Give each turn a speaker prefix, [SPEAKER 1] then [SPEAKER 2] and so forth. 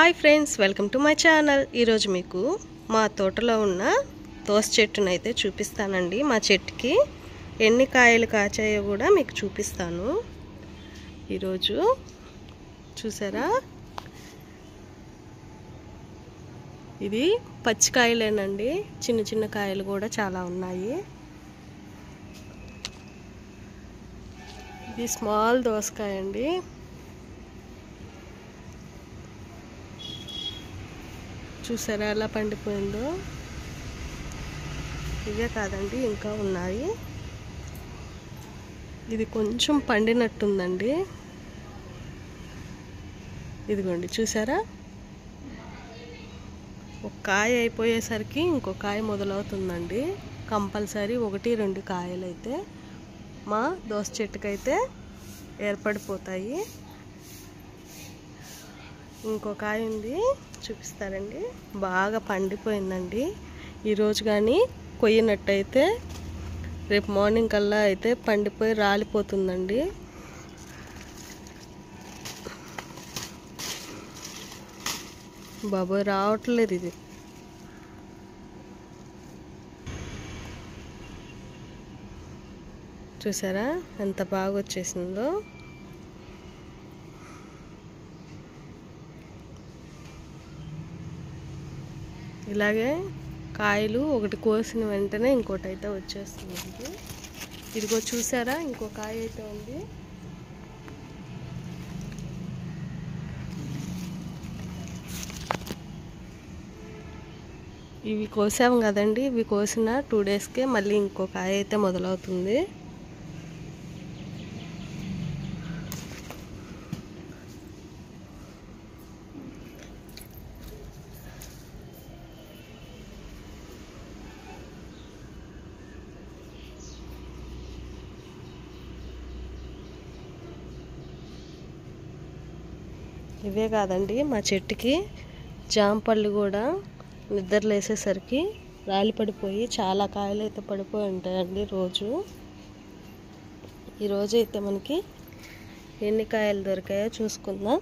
[SPEAKER 1] Hi friends, welcome to my channel. ఈరోజు మీకు మా తోటలో ఉన్న దోస చెట్టును అయితే చూపిస్తానండి. మా చెట్టుకి ఎన్ని కాయలు కాచాయో కూడా మీకు చూపిస్తాను. ఈరోజు చూసారా, ఇది పచ్చికాయలేనండి. చిన్న చిన్న కాయలు కూడా చాలా ఉన్నాయి. ఇది స్మాల్ దోసకాయ అండి. చూసారా ఎలా పండిపోయిందో. ఇవే కాదండి, ఇంకా ఉన్నాయి. ఇది కొంచెం పండినట్టుందండి. ఇదిగోండి చూసారా, ఒక కాయ అయిపోయేసరికి ఇంకో కాయ మొదలవుతుందండి. కంపల్సరీ 1-2 కాయలు అయితే మా దోస చెట్టుకైతే ఏర్పడిపోతాయి. ఇంకో కాయ ఉంది, చూపిస్తారండి. బాగా పండిపోయిందండి. ఈరోజు కానీ కొయ్యినట్టయితే రేపు మార్నింగ్ కల్లా అయితే పండిపోయి రాలిపోతుందండి. బాబోయ్, రావట్లేదు ఇది. చూసారా ఎంత బాగా వచ్చేసిందో. ఇలాగే కాయలు ఒకటి కోసిన వెంటనే ఇంకోటి అయితే వచ్చేస్తుందండి. ఇదిగో చూసారా, ఇంకో కాయ అయితే ఉంది. ఇవి కోసాము కదండి, ఇవి కోసిన 2 డేస్కే మళ్ళీ ఇంకో కాయ అయితే మొదలవుతుంది. ఇవే కాదండి, మా చెట్టుకి జాంపళ్ళు కూడా నిద్రలేసేసరికి రాలి పడిపోయి చాలా కాయలు అయితే పడిపోయి ఉంటాయండి. ఈరోజు అయితే మనకి ఎన్ని కాయలు దొరికాయో చూసుకుందాం.